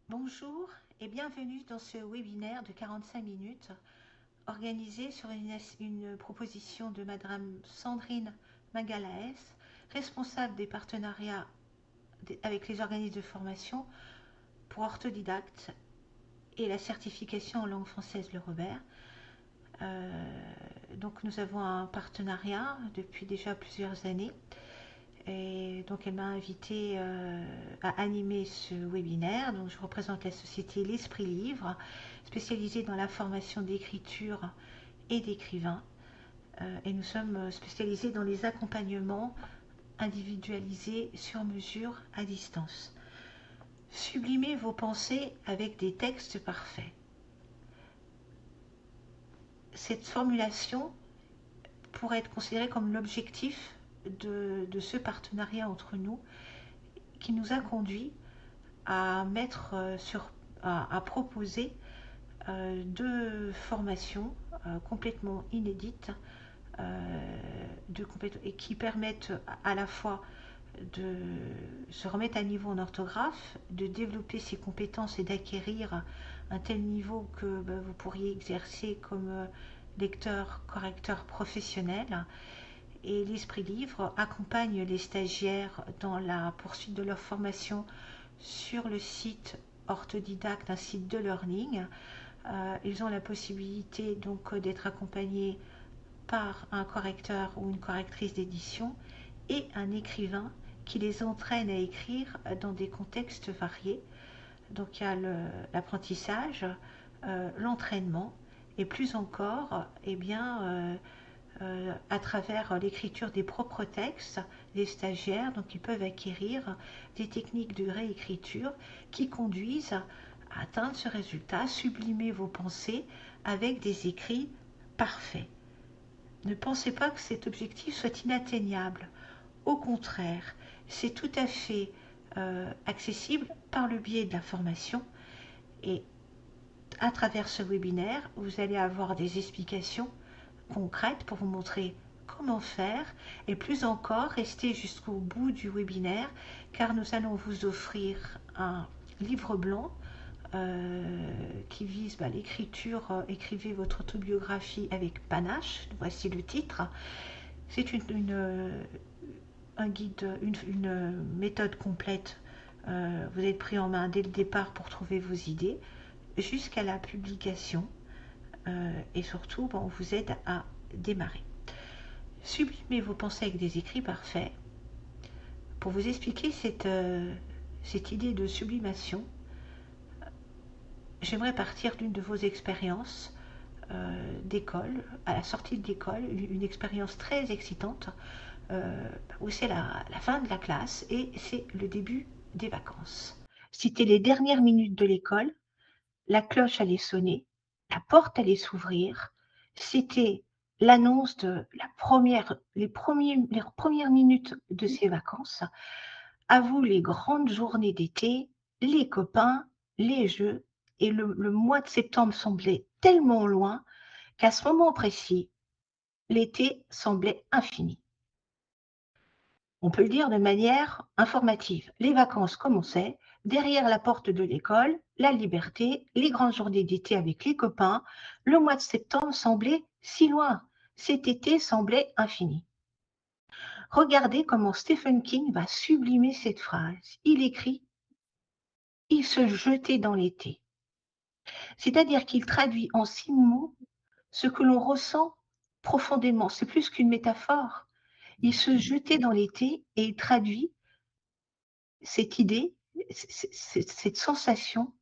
Bonjour et bienvenue dans ce webinaire de 45 minutes organisé sur une proposition de Madame Sandrine Magalaes, responsable des partenariats avec les organismes de formation pour orthodidactes et la certification en langue française Le Robert. Donc nous avons un partenariat depuis déjà plusieurs années. Et donc elle m'a invité à animer ce webinaire. Donc je représente la société L'Esprit Livre, spécialisée dans la formation d'écriture et d'écrivains. Et nous sommes spécialisés dans les accompagnements individualisés sur mesure à distance. Sublimez vos pensées avec des textes parfaits. Cette formulation pourrait être considérée comme l'objectif de ce partenariat entre nous qui nous a conduit à mettre à proposer deux formations complètement inédites et qui permettent à la fois de se remettre à niveau en orthographe, de développer ses compétences et d'acquérir un tel niveau que vous pourriez exercer comme lecteur, correcteur professionnel. Et l'Esprit Livre accompagne les stagiaires dans la poursuite de leur formation sur le site Orthodidacte, un site de learning. Ils ont la possibilité donc d'être accompagnés par un correcteur ou une correctrice d'édition et un écrivain qui les entraîne à écrire dans des contextes variés. Donc il y a l'apprentissage, l'entraînement et plus encore, à travers l'écriture des propres textes, les stagiaires donc ils peuvent acquérir des techniques de réécriture qui conduisent à atteindre ce résultat, sublimer vos pensées avec des écrits parfaits. Ne pensez pas que cet objectif soit inatteignable. Au contraire, c'est tout à fait accessible par le biais de la formation. Et à travers ce webinaire, vous allez avoir des explications concrètes pour vous montrer comment faire et plus encore, restez jusqu'au bout du webinaire car nous allons vous offrir un livre blanc qui vise l'écriture. Écrivez votre autobiographie avec panache, voici le titre. C'est un guide, une méthode complète. Vous êtes pris en main dès le départ pour trouver vos idées jusqu'à la publication et surtout on vous aide à démarrer. Sublimez vos pensées avec des écrits parfaits. Pour vous expliquer cette idée de sublimation, j'aimerais partir d'une de vos expériences d'école, à la sortie de l'école, une expérience très excitante où c'est la fin de la classe et c'est le début des vacances. C'était les dernières minutes de l'école, la cloche allait sonner, la porte allait s'ouvrir, c'était l'annonce de les premières minutes de ces vacances. À vous les grandes journées d'été, les copains, les jeux, et le mois de septembre semblait tellement loin qu'à ce moment précis, l'été semblait infini. On peut le dire de manière informative. Les vacances commençaient, derrière la porte de l'école, la liberté, les grandes journées d'été avec les copains, le mois de septembre semblait si loin, cet été semblait infini. Regardez comment Stephen King va sublimer cette phrase. Il écrit « Il se jetait dans l'été ». C'est-à-dire qu'il traduit en 6 mots ce que l'on ressent profondément. C'est plus qu'une métaphore. Il se jetait dans l'été et il traduit cette idée, cette sensation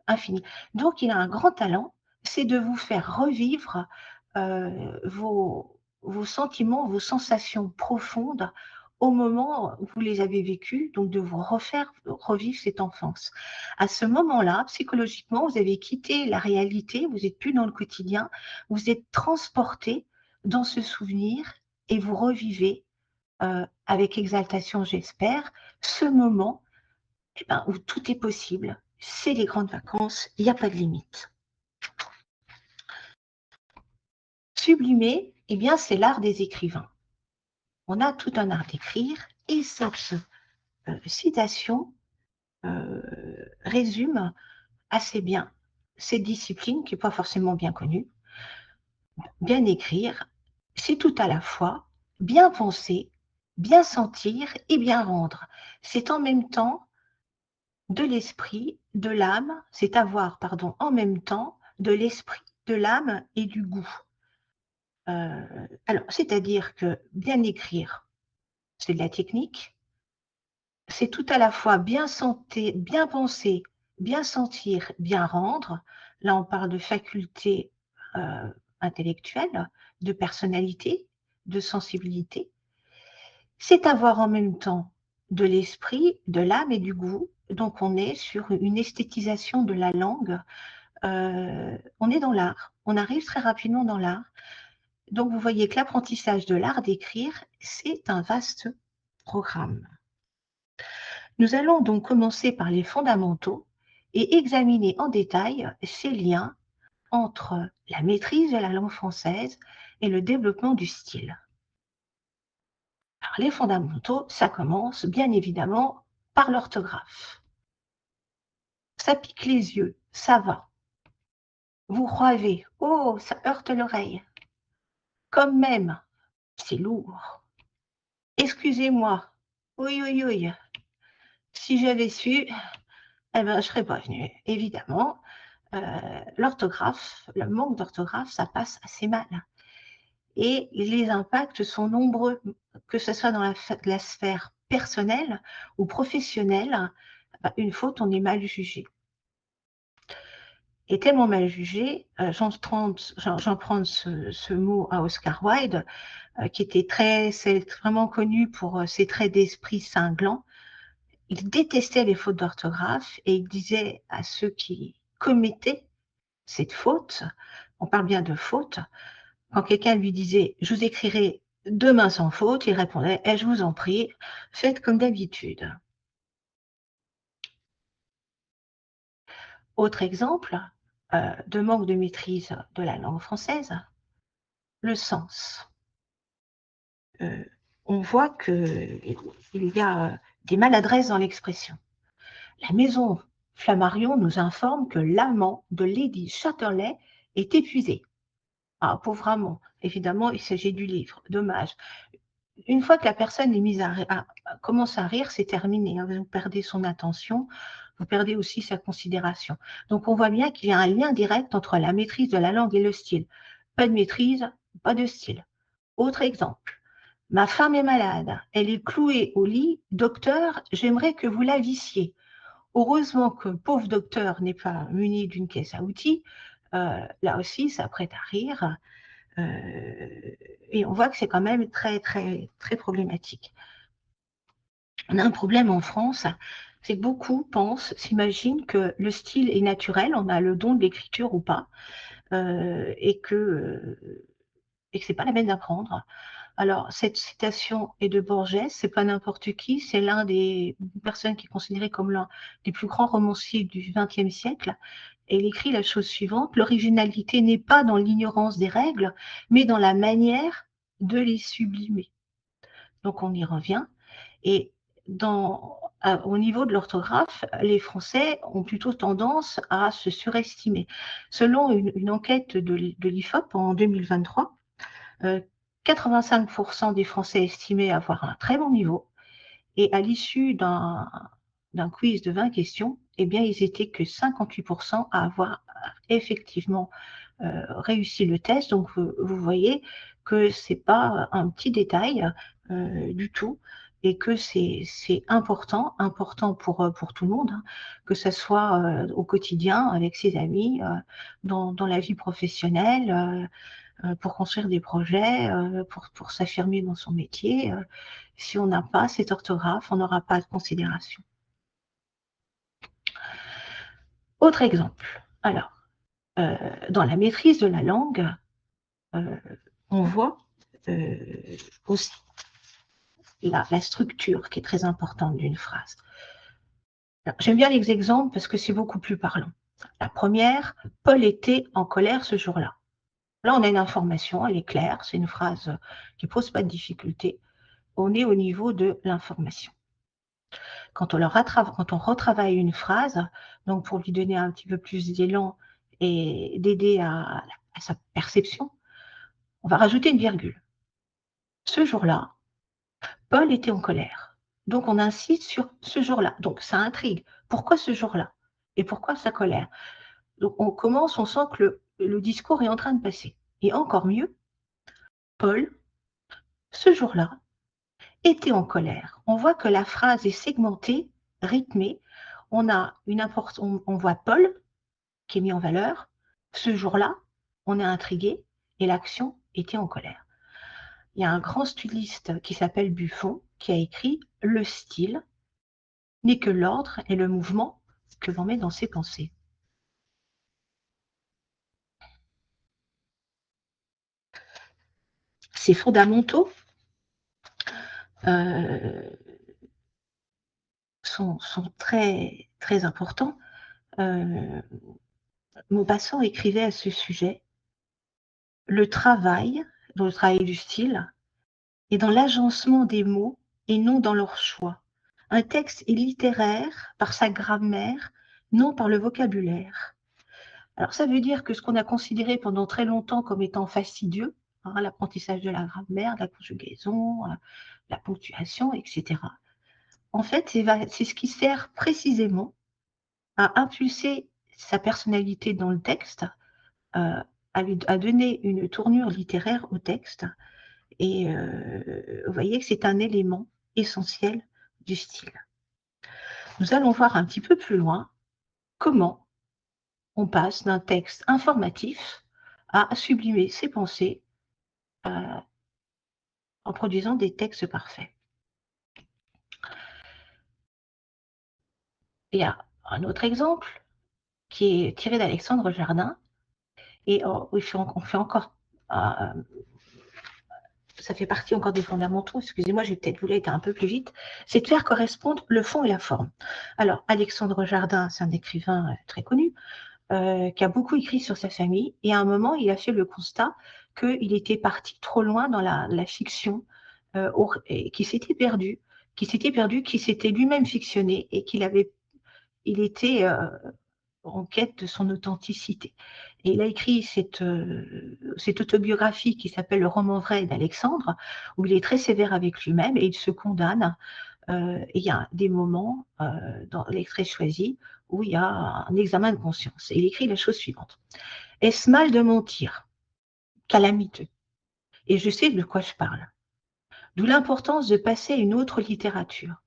infinie. Donc, il a un grand talent, c'est de vous faire revivre vos sentiments, vos sensations profondes au moment où vous les avez vécues, donc de vous refaire revivre cette enfance. À ce moment-là, psychologiquement, vous avez quitté la réalité, vous n'êtes plus dans le quotidien, vous êtes transporté dans ce souvenir et vous revivez avec exaltation, j'espère, ce moment où tout est possible. C'est les grandes vacances, il n'y a pas de limite. Sublimer, c'est l'art des écrivains. On a tout un art d'écrire et cette citation résume assez bien cette discipline qui n'est pas forcément bien connue. Bien écrire, c'est tout à la fois bien penser, bien sentir et bien rendre. C'est en même temps de l'esprit, de l'âme, c'est avoir, pardon, en même temps de l'esprit, de l'âme et du goût. Alors, c'est-à-dire que bien écrire, c'est de la technique, c'est tout à la fois bien penser, bien sentir, bien rendre. Là, on parle de faculté intellectuelle, de personnalité, de sensibilité. C'est avoir en même temps de l'esprit, de l'âme et du goût. Donc, on est sur une esthétisation de la langue. On est dans l'art. On arrive très rapidement dans l'art. Donc, vous voyez que l'apprentissage de l'art d'écrire, c'est un vaste programme. Nous allons donc commencer par les fondamentaux et examiner en détail ces liens entre la maîtrise de la langue française et le développement du style. Alors, les fondamentaux, ça commence bien évidemment par l'orthographe. Ça pique les yeux, ça va. Vous croyez, oh, ça heurte l'oreille. Comme même, c'est lourd. Excusez-moi, oui, oui, oui. Si j'avais su, eh ben, je serais pas venue, évidemment. L'orthographe, le manque d'orthographe, ça passe assez mal. Et les impacts sont nombreux, que ce soit dans la sphère personnelle ou professionnelle. Une faute, on est mal jugé. Et tellement mal jugé, j'en prends ce mot à Oscar Wilde, qui était c'est vraiment connu pour ses traits d'esprit cinglants. Il détestait les fautes d'orthographe et il disait à ceux qui commettaient cette faute, on parle bien de faute, quand quelqu'un lui disait « je vous écrirai demain sans faute », il répondait « je vous en prie, faites comme d'habitude ». Autre exemple de manque de maîtrise de la langue française, le sens. On voit qu'il y a des maladresses dans l'expression. La maison Flammarion nous informe que l'amant de Lady Chatterley est épuisé. Ah, pauvre amant. Évidemment, il s'agit du livre. Dommage. Une fois que la personne est mise commence à rire, c'est terminé. Vous perdez son attention, vous perdez aussi sa considération. Donc, on voit bien qu'il y a un lien direct entre la maîtrise de la langue et le style. Pas de maîtrise, pas de style. Autre exemple. Ma femme est malade. Elle est clouée au lit. Docteur, j'aimerais que vous la vissiez. Heureusement que pauvre docteur n'est pas muni d'une caisse à outils. Là aussi, ça prête à rire. Et on voit que c'est quand même très, très, très problématique. On a un problème en France, c'est que beaucoup s'imaginent que le style est naturel, on a le don de l'écriture ou pas, et que ce n'est pas la peine d'apprendre. Alors, cette citation est de Borges, c'est pas n'importe qui, c'est l'un des personnes qui est considéré comme l'un des plus grands romanciers du XXe siècle. Et il écrit la chose suivante: l'originalité n'est pas dans l'ignorance des règles, mais dans la manière de les sublimer. Donc, on y revient. Et au niveau de l'orthographe, les Français ont plutôt tendance à se surestimer. Selon une enquête de l'IFOP en 2023, 85% des Français estimaient avoir un très bon niveau, et à l'issue d'un quiz de 20 questions, eh bien, ils étaient que 58% à avoir effectivement réussi le test. Donc, vous voyez que ce n'est pas un petit détail du tout, et que c'est important pour tout le monde, hein, que ce soit au quotidien, avec ses amis, dans la vie professionnelle, pour construire des projets, pour s'affirmer dans son métier. Si on n'a pas cette orthographe, on n'aura pas de considération. Autre exemple. Alors, dans la maîtrise de la langue, on voit aussi la structure qui est très importante d'une phrase. J'aime bien les exemples parce que c'est beaucoup plus parlant. La première, Paul était en colère ce jour-là. Là, on a une information, elle est claire, c'est une phrase qui ne pose pas de difficulté. On est au niveau de l'information. Quand on retravaille une phrase, donc pour lui donner un petit peu plus d'élan et d'aider à sa perception, on va rajouter une virgule. Ce jour-là, Paul était en colère. Donc on insiste sur ce jour-là. Donc ça intrigue. Pourquoi ce jour-là? Et pourquoi sa colère? Donc on commence, on sent que le discours est en train de passer. Et encore mieux, Paul, ce jour-là, était en colère. On voit que la phrase est segmentée, rythmée. On voit Paul qui est mis en valeur. Ce jour-là, on est intrigué et l'action était en colère. Il y a un grand styliste qui s'appelle Buffon qui a écrit le style n'est que l'ordre et le mouvement que l'on met dans ses pensées. Ces fondamentaux euh, sont très, très importants. Euh, Maupassant écrivait à ce sujet le travail, dans le travail du style, est dans l'agencement des mots et non dans leur choix. Un texte est littéraire par sa grammaire, non par le vocabulaire. Alors ça veut dire que ce qu'on a considéré pendant très longtemps comme étant fastidieux, hein, l'apprentissage de la grammaire, de la conjugaison, la ponctuation, etc. En fait, c'est ce qui sert précisément à impulser sa personnalité dans le texte, à donner une tournure littéraire au texte. Et vous voyez que c'est un élément essentiel du style. Nous allons voir un petit peu plus loin comment on passe d'un texte informatif à sublimer ses pensées en produisant des textes parfaits. Il y a un autre exemple qui est tiré d'Alexandre Jardin, et on fait encore, ça fait partie encore des fondamentaux, excusez-moi, j'ai peut-être voulu être un peu plus vite, c'est de faire correspondre le fond et la forme. Alors, Alexandre Jardin, c'est un écrivain très connu, qui a beaucoup écrit sur sa famille, et à un moment, il a fait le constat qu'il était parti trop loin dans la fiction, et qu'il s'était perdu, qu'il s'était lui-même fictionné, et il était en quête de son authenticité. Et il a écrit cette autobiographie qui s'appelle Le roman vrai d'Alexandre, où il est très sévère avec lui-même et il se condamne. Et il y a des moments dans l'extrait choisi où il y a un examen de conscience. Et il écrit la chose suivante. Est-ce mal de mentir? Calamiteux. Et je sais de quoi je parle. D'où l'importance de passer à une autre littérature,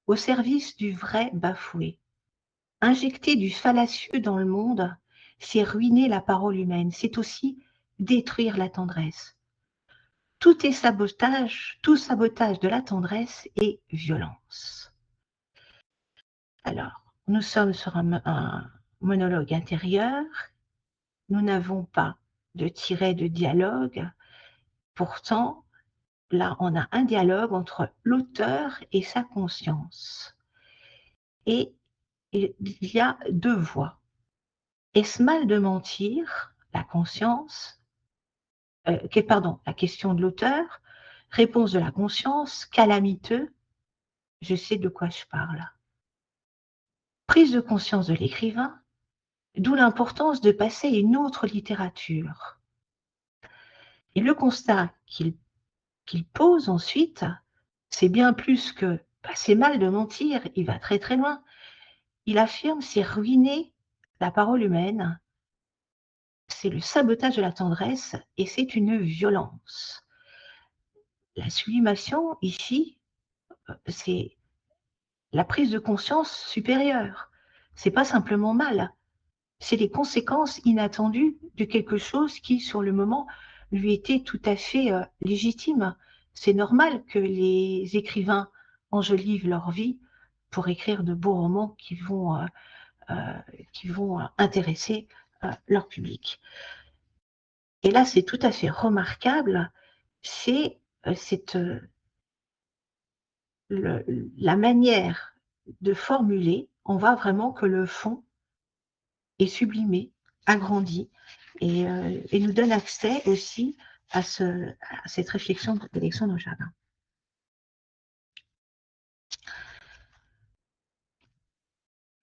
au service du vrai bafoué. Injecter du fallacieux dans le monde, c'est ruiner la parole humaine, c'est aussi détruire la tendresse. Tout sabotage de la tendresse est violence. Alors, nous sommes sur un monologue intérieur, nous n'avons pas de tiret de dialogue, pourtant, là, on a un dialogue entre l'auteur et sa conscience. Et il y a deux voix. Est-ce mal de mentir? La conscience, la question de l'auteur, réponse de la conscience, calamiteux, je sais de quoi je parle. Prise de conscience de l'écrivain, d'où l'importance de passer à une autre littérature. Et le constat qu'il pose ensuite, c'est bien plus que c'est mal de mentir, il va très très loin. Il affirme c'est ruiner la parole humaine, c'est le sabotage de la tendresse et c'est une violence. La sublimation, ici, c'est la prise de conscience supérieure. C'est pas simplement mal, c'est les conséquences inattendues de quelque chose qui, sur le moment, lui était tout à fait légitime. C'est normal que les écrivains enjolivent leur vie pour écrire de beaux romans qui vont intéresser leur public. Et là, c'est tout à fait remarquable, c'est la manière de formuler. On voit vraiment que le fond est sublimé, agrandi, et nous donne accès aussi à cette réflexion d'Alexandre Jardin.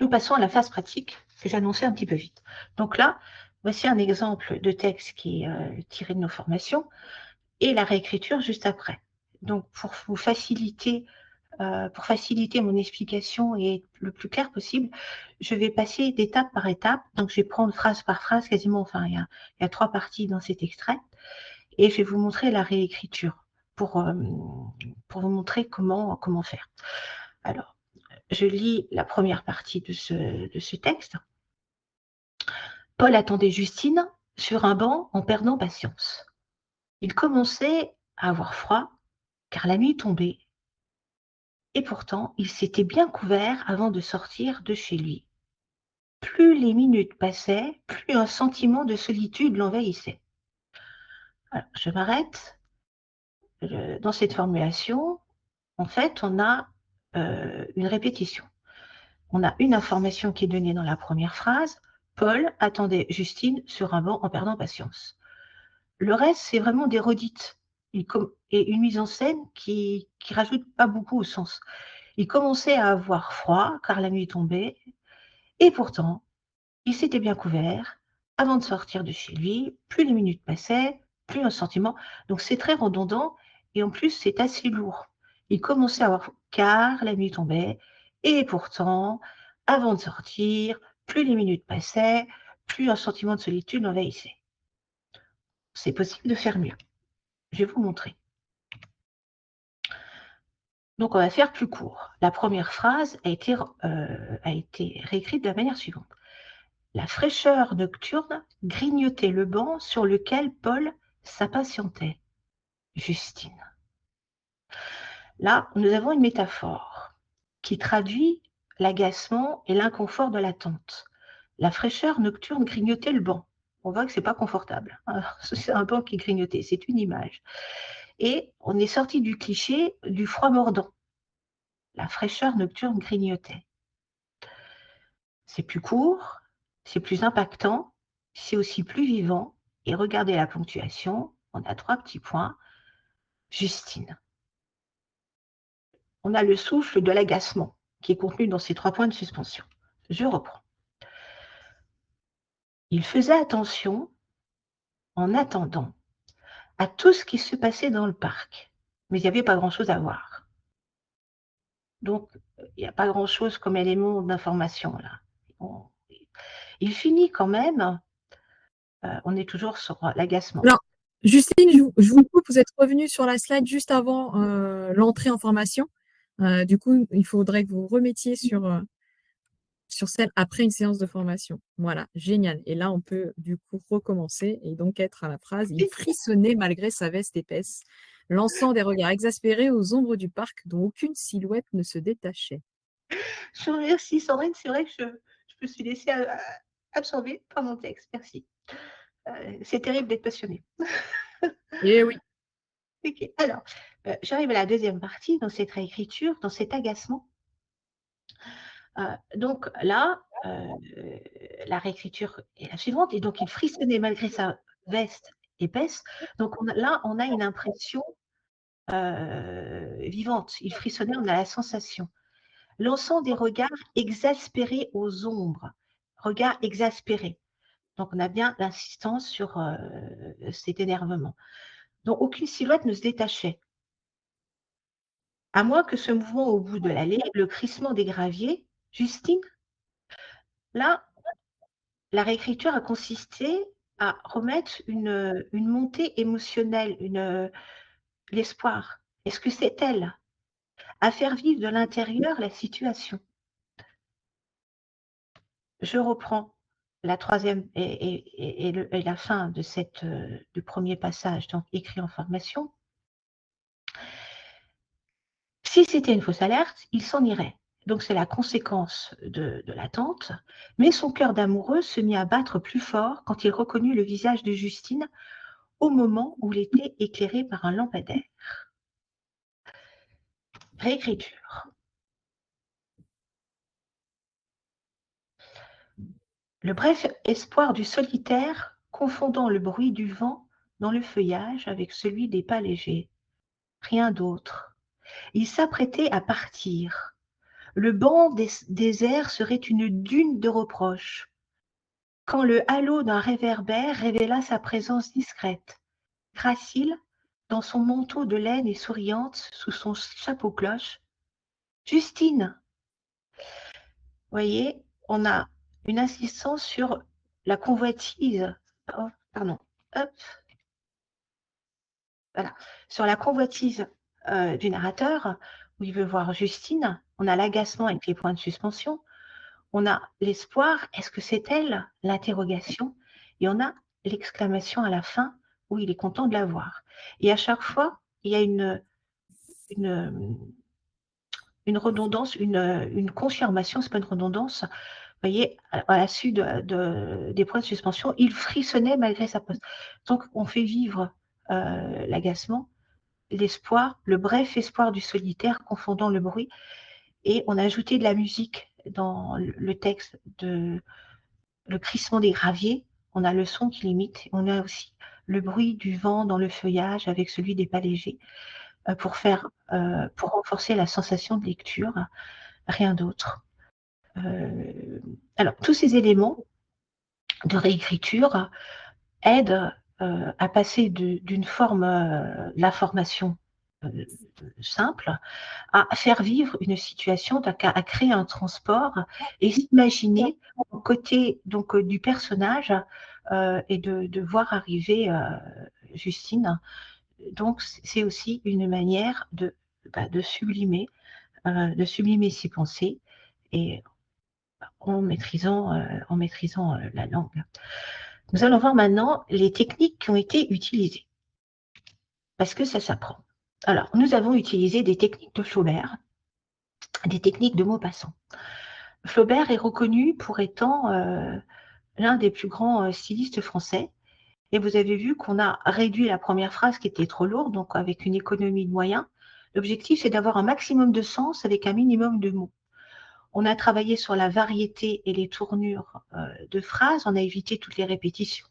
Nous passons à la phase pratique que j'annonçais un petit peu vite. Donc là, voici un exemple de texte qui est tiré de nos formations et la réécriture juste après. Donc pour vous faciliter, pour faciliter mon explication et être le plus clair possible, je vais passer d'étape par étape. Donc je vais prendre phrase par phrase quasiment, enfin il y a 3 parties dans cet extrait et je vais vous montrer la réécriture pour vous montrer comment faire. Alors, je lis la première partie de ce texte. Paul attendait Justine sur un banc en perdant patience. Il commençait à avoir froid car la nuit tombait et pourtant il s'était bien couvert avant de sortir de chez lui. Plus les minutes passaient, plus un sentiment de solitude l'envahissait. Alors, je m'arrête. Dans cette formulation, en fait, on a une répétition. On a une information qui est donnée dans la première phrase. Paul attendait Justine sur un banc en perdant patience. Le reste, c'est vraiment des redites et une mise en scène qui rajoute pas beaucoup au sens. Il commençait à avoir froid car la nuit tombait et pourtant, il s'était bien couvert avant de sortir de chez lui. Plus les minutes passaient, plus un sentiment. Donc c'est très redondant et en plus c'est assez lourd. Il commençait à avoir car la nuit tombait et pourtant, avant de sortir, plus les minutes passaient, plus un sentiment de solitude l'envahissait. C'est possible de faire mieux. Je vais vous montrer. Donc on va faire plus court. La première phrase a été réécrite de la manière suivante. La fraîcheur nocturne grignotait le banc sur lequel Paul s'impatientait. Justine. Là, nous avons une métaphore qui traduit l'agacement et l'inconfort de l'attente. La fraîcheur nocturne grignotait le banc. On voit que ce n'est pas confortable. C'est un banc qui grignotait, c'est une image. Et on est sorti du cliché du froid mordant. La fraîcheur nocturne grignotait. C'est plus court, c'est plus impactant, c'est aussi plus vivant. Et regardez la ponctuation, on a 3 petits points. Justine. On a le souffle de l'agacement qui est contenu dans ces 3 points de suspension. Je reprends. Il faisait attention, en attendant, à tout ce qui se passait dans le parc, mais il n'y avait pas grand-chose à voir. Donc, il n'y a pas grand-chose comme élément d'information là. Il finit quand même, on est toujours sur l'agacement. Alors, Justine, je vous coupe, vous êtes revenue sur la slide juste avant l'entrée en formation. Du coup, il faudrait que vous remettiez sur celle après une séance de formation. Voilà, génial. Et là, on peut du coup recommencer et donc être à la phrase. Il frissonnait malgré sa veste épaisse, lançant des regards exaspérés aux ombres du parc dont aucune silhouette ne se détachait. Je vous remercie, Sandrine. C'est vrai que je me suis laissée absorber par mon texte. Merci. C'est terrible d'être passionnée. Eh oui. Ok. Alors, j'arrive à la deuxième partie dans cette réécriture, dans cet agacement. Donc là, la réécriture est la suivante. Et donc, il frissonnait malgré sa veste épaisse. Donc là, on a une impression vivante. Il frissonnait, on a la sensation. Lançant des regards exaspérés aux ombres. Regards exaspérés. Donc, on a bien l'insistance sur cet énervement. Donc, aucune silhouette ne se détachait. À moins que ce mouvement au bout de l'allée, le crissement des graviers, Justine, là, la réécriture a consisté à remettre une montée émotionnelle, l'espoir. Est-ce que c'est elle? À faire vivre de l'intérieur la situation. Je reprends la troisième et la fin de du premier passage, donc écrit en formation. Si c'était une fausse alerte, il s'en irait. Donc c'est la conséquence de l'attente. Mais son cœur d'amoureux se mit à battre plus fort quand il reconnut le visage de Justine au moment où il était éclairé par un lampadaire. Réécriture. Le bref espoir du solitaire confondant le bruit du vent dans le feuillage avec celui des pas légers. Rien d'autre. Il s'apprêtait à partir. Le banc des airs serait une dune de reproches, quand le halo d'un réverbère révéla sa présence discrète, gracile, dans son manteau de laine et souriante sous son chapeau-cloche. Justine, voyez, on a une insistance sur la convoitise. Oh, pardon. Hop, voilà. Sur la convoitise du narrateur, où il veut voir Justine. On a l'agacement avec les points de suspension. On a l'espoir, est-ce que c'est elle? L'interrogation. Et on a l'exclamation à la fin, où il est content de la voir. Et à chaque fois, il y a une redondance, une confirmation, c'est pas une redondance. Vous voyez, à la suite des points de suspension, il frissonnait malgré sa pause. Donc, on fait vivre l'agacement, l'espoir, le bref espoir du solitaire confondant le bruit. Et on a ajouté de la musique dans le texte, le crissement des graviers. On a le son qui limite. On a aussi le bruit du vent dans le feuillage avec celui des pas légers pour renforcer la sensation de lecture, rien d'autre. Alors, tous ces éléments de réécriture aident à passer d'une forme d'information simple à faire vivre une situation, à créer un transport et s'imaginer aux côtés donc, du personnage et de voir arriver Justine. Donc, c'est aussi une manière de sublimer ses pensées et en maîtrisant la langue. Nous allons voir maintenant les techniques qui ont été utilisées, parce que ça s'apprend. Alors, nous avons utilisé des techniques de Flaubert, des techniques de Maupassant. Flaubert est reconnu pour étant l'un des plus grands stylistes français. Et vous avez vu qu'on a réduit la première phrase qui était trop lourde, donc avec une économie de moyens. L'objectif, c'est d'avoir un maximum de sens avec un minimum de mots. On a travaillé sur la variété et les tournures de phrases, on a évité toutes les répétitions.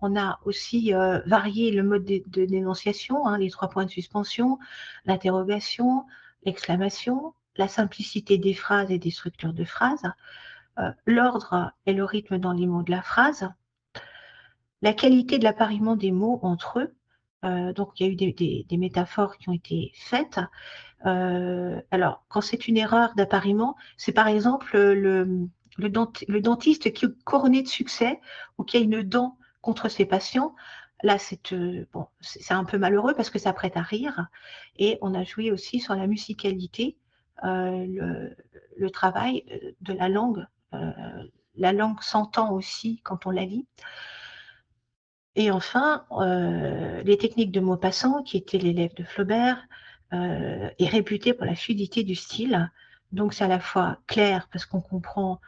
On a aussi varié le mode de dénonciation, les 3 points de suspension, l'interrogation, l'exclamation, la simplicité des phrases et des structures de phrases, l'ordre et le rythme dans les mots de la phrase, la qualité de l'appariement des mots entre eux. Donc, il y a eu des métaphores qui ont été faites. Alors, quand c'est une erreur d'appariement, c'est par exemple le dentiste qui est couronné de succès ou qui a une dent contre ses patients. Là, c'est un peu malheureux parce que ça prête à rire. Et on a joué aussi sur la musicalité, le travail de la langue. La langue s'entend aussi quand on la lit. Et enfin, les techniques de Maupassant, qui était l'élève de Flaubert, est réputé pour la fluidité du style. Donc, c'est à la fois clair parce qu'on comprend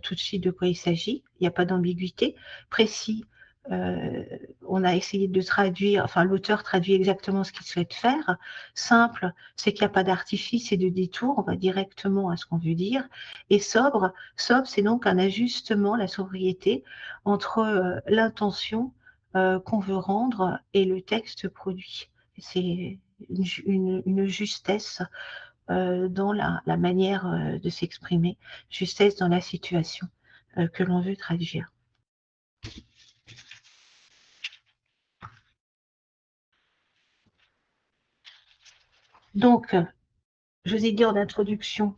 tout de suite de quoi il s'agit, il n'y a pas d'ambiguïté, précis, on a essayé de traduire, enfin l'auteur traduit exactement ce qu'il souhaite faire, simple, c'est qu'il n'y a pas d'artifice et de détour, on va directement à ce qu'on veut dire, et sobre, c'est donc un ajustement, la sobriété, entre l'intention qu'on veut rendre et le texte produit. C'est une justesse dans la manière de s'exprimer, justesse dans la situation que l'on veut traduire. Donc, je vous ai dit en introduction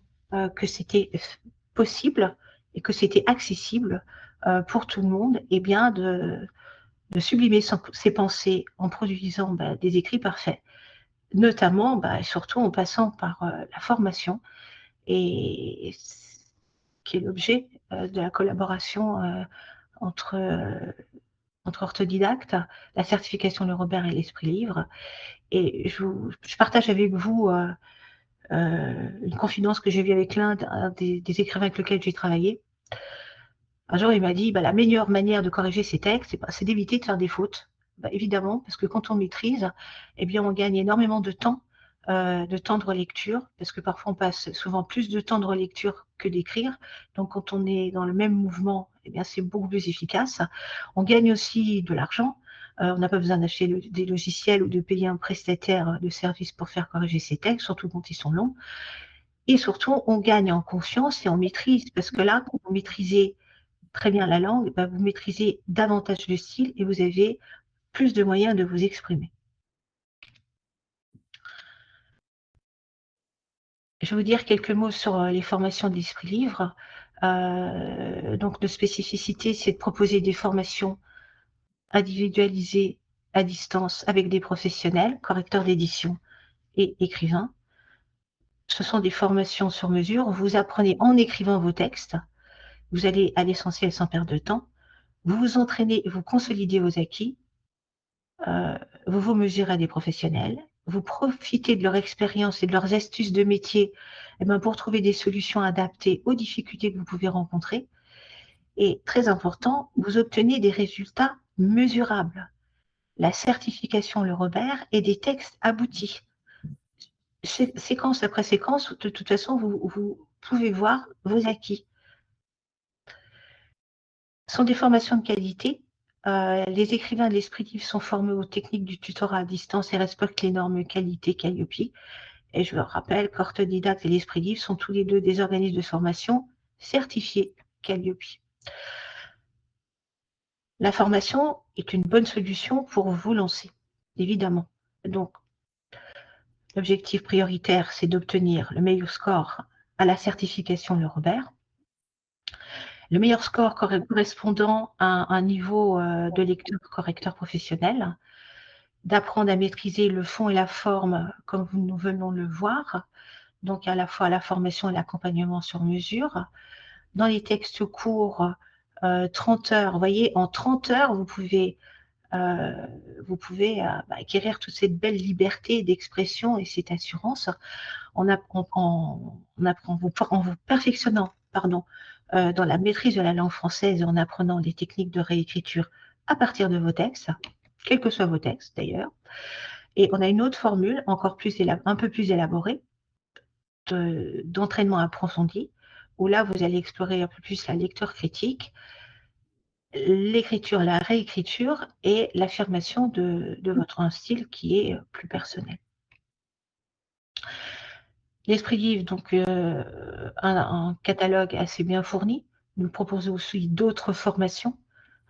que c'était possible et que c'était accessible pour tout le monde, et bien de sublimer ses pensées en produisant des écrits parfaits, notamment, surtout en passant par la formation, et qui est l'objet de la collaboration entre orthodidactes, la certification Le Robert et l'Esprit Livre. Et je partage avec vous une confidence que j'ai vue avec l'un des écrivains avec lesquels j'ai travaillé. Un jour, il m'a dit, la meilleure manière de corriger ses textes, c'est d'éviter de faire des fautes. Évidemment, parce que quand on maîtrise, eh bien, on gagne énormément de temps de relecture, parce que parfois on passe souvent plus de temps de relecture que d'écrire. Donc, quand on est dans le même mouvement, eh bien, c'est beaucoup plus efficace. On gagne aussi de l'argent. On n'a pas besoin d'acheter des logiciels ou de payer un prestataire de service pour faire corriger ses textes, surtout quand ils sont longs. Et surtout, on gagne en confiance et en maîtrise, parce que là, quand vous maîtrisez très bien la langue, bah, vous maîtrisez davantage le style et vous avez plus de moyens de vous exprimer. Je vais vous dire quelques mots sur les formations d'Esprit Livre. Donc, notre spécificité, c'est de proposer des formations individualisées à distance avec des professionnels, correcteurs d'édition et écrivains. Ce sont des formations sur mesure. Vous apprenez en écrivant vos textes. Vous allez à l'essentiel sans perdre de temps. Vous vous entraînez, vous consolidez vos acquis. Vous vous mesurez à des professionnels. Vous profitez de leur expérience et de leurs astuces de métier pour trouver des solutions adaptées aux difficultés que vous pouvez rencontrer. Et très important, vous obtenez des résultats mesurables. La certification Le Robert et des textes aboutis. Séquence après séquence, de toute façon, vous pouvez voir vos acquis. Ce sont des formations de qualité. Les écrivains de l'Esprit Livre sont formés aux techniques du tutorat à distance et respectent les normes qualité Calliope. Et je le rappelle qu'Orthodidacte et l'Esprit Livre sont tous les deux des organismes de formation certifiés Calliope. La formation est une bonne solution pour vous lancer, évidemment. Donc, l'objectif prioritaire, c'est d'obtenir le meilleur score à la certification Le Robert. Le meilleur score correspondant à un niveau de lecteur-correcteur professionnel, d'apprendre à maîtriser le fond et la forme comme nous venons de le voir, donc à la fois la formation et l'accompagnement sur mesure. Dans les textes courts, 30 heures, vous voyez, en 30 heures, vous pouvez acquérir toute cette belle liberté d'expression et cette assurance en vous perfectionnant dans la maîtrise de la langue française, en apprenant des techniques de réécriture à partir de vos textes, quels que soient vos textes d'ailleurs. Et on a une autre formule, un peu plus élaborée, d'entraînement approfondi, où là, vous allez explorer un peu plus la lecture critique, l'écriture, la réécriture et l'affirmation de votre style qui est plus personnel. L'Esprit Livre, donc un catalogue assez bien fourni. Nous proposons aussi d'autres formations.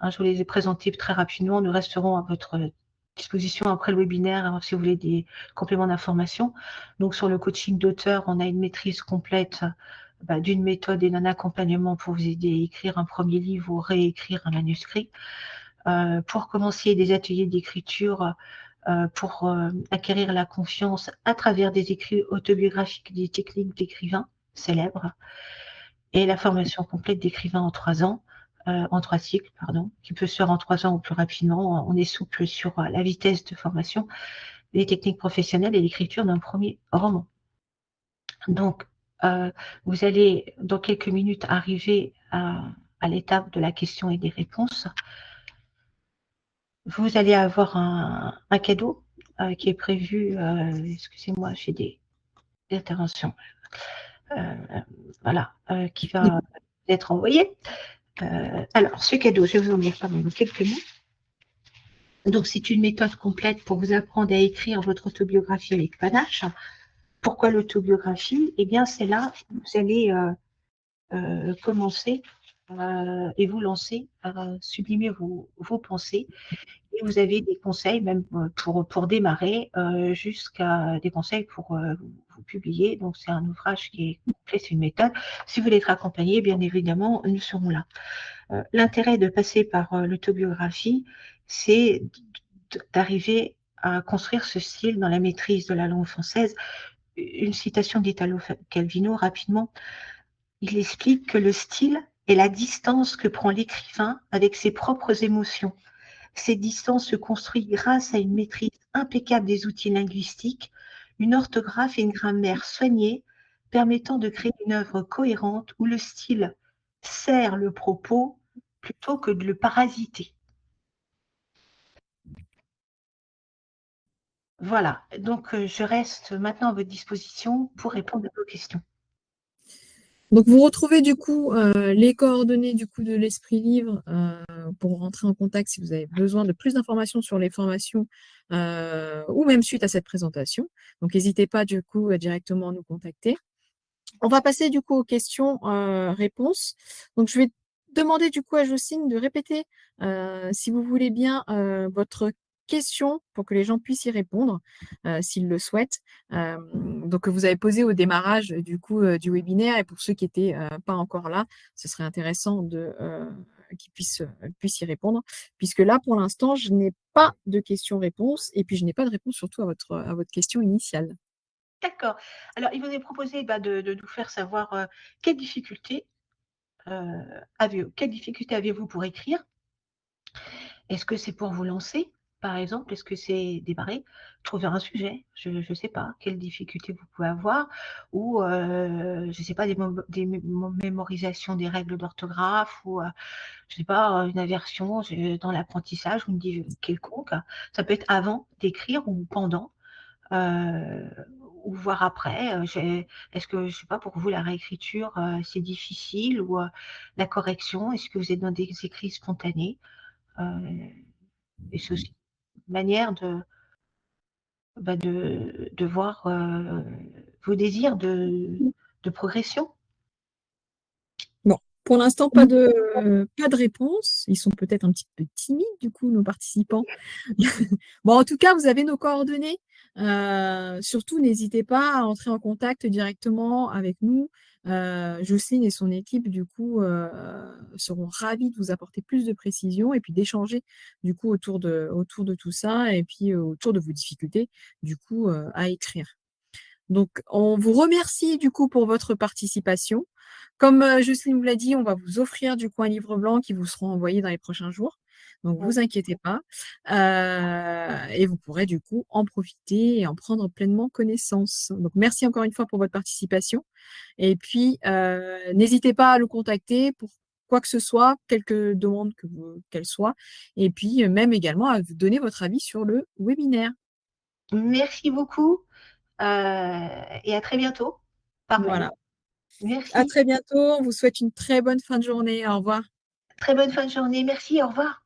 Je vous les ai présentées très rapidement. Nous resterons à votre disposition après le webinaire si vous voulez des compléments d'information. Donc sur le coaching d'auteur, on a une maîtrise complète d'une méthode et d'un accompagnement pour vous aider à écrire un premier livre ou réécrire un manuscrit. Pour commencer des ateliers d'écriture pour acquérir la confiance à travers des écrits autobiographiques, des techniques d'écrivain célèbres, et la formation complète d'écrivain en 3 ans, en 3 cycles, qui peut se faire en 3 ans ou plus rapidement. On est souple sur la vitesse de formation, les techniques professionnelles et l'écriture d'un premier roman. Donc, vous allez dans quelques minutes arriver à l'étape de la question et des réponses. Vous allez avoir un cadeau qui est prévu, excusez-moi, j'ai des interventions, voilà, qui va être envoyé. Alors, ce cadeau, je vais vous en dire quand même quelques mots. Donc, c'est une méthode complète pour vous apprendre à écrire votre autobiographie avec panache. Pourquoi l'autobiographie? Eh bien, c'est là où vous allez commencer et vous lancer à sublimer vos pensées. Et vous avez des conseils, même pour démarrer, jusqu'à des conseils pour vous publier. Donc, c'est un ouvrage qui est complet, c'est une méthode. Si vous voulez être accompagné, bien évidemment, nous serons là. L'intérêt de passer par l'autobiographie, c'est d'arriver à construire ce style dans la maîtrise de la langue française. Une citation d'Italo Calvino, rapidement. Il explique que le style est la distance que prend l'écrivain avec ses propres émotions. Cette distance se construit grâce à une maîtrise impeccable des outils linguistiques, une orthographe et une grammaire soignées, permettant de créer une œuvre cohérente où le style sert le propos plutôt que de le parasiter. Voilà, donc je reste maintenant à votre disposition pour répondre à vos questions. Donc, vous retrouvez du coup les coordonnées du coup de l'Esprit Livre pour rentrer en contact si vous avez besoin de plus d'informations sur les formations ou même suite à cette présentation. Donc, n'hésitez pas du coup directement à nous contacter. On va passer du coup aux questions, réponses. Donc je vais demander du coup à Jocelyne de répéter, si vous voulez bien, votre question pour que les gens puissent y répondre, s'ils le souhaitent. Donc que vous avez posée au démarrage, du coup, du webinaire et pour ceux qui étaient, pas encore là, ce serait intéressant qu'ils puissent y répondre. Puisque là, pour l'instant, je n'ai pas de questions-réponses et puis je n'ai pas de réponse surtout à votre question initiale. D'accord. Alors, il vous est proposé de nous faire savoir quelles difficultés aviez-vous pour écrire? Est-ce que c'est pour vous lancer, par exemple? Est-ce que c'est démarrer, trouver un sujet? Je ne sais pas, quelles difficultés vous pouvez avoir ou je ne sais pas, des mémorisations des règles d'orthographe ou je ne sais pas, une aversion dans l'apprentissage ou quelconque. Ça peut être avant d'écrire ou pendant. euh, ou voir après. Est-ce que, je sais pas, pour vous, la réécriture, c'est difficile ou la correction, est-ce que vous êtes dans des écrits spontanés? Euh, et c'est aussi une manière de voir vos désirs de progression. Bon, pour l'instant, pas de réponse. Ils sont peut-être un petit peu timides, du coup, nos participants. Bon, en tout cas, vous avez nos coordonnées. Surtout, n'hésitez pas à entrer en contact directement avec nous. Jocelyne et son équipe, du coup, seront ravis de vous apporter plus de précisions et puis d'échanger, du coup, autour de tout ça et puis autour de vos difficultés, du coup, à écrire. Donc, on vous remercie du coup pour votre participation. Comme Jocelyne vous l'a dit, on va vous offrir du coup un livre blanc qui vous sera envoyé dans les prochains jours. Donc, vous inquiétez pas. Et vous pourrez du coup en profiter et en prendre pleinement connaissance. Donc, merci encore une fois pour votre participation. Et puis, n'hésitez pas à le contacter pour quoi que ce soit, quelque demande qu'elle soit. Et puis, même également à vous donner votre avis sur le webinaire. Merci beaucoup et à très bientôt par mail. Voilà. À Merci. très bientôt. On vous souhaite une très bonne fin de journée. Au revoir. Très bonne fin de journée. Merci. Au revoir.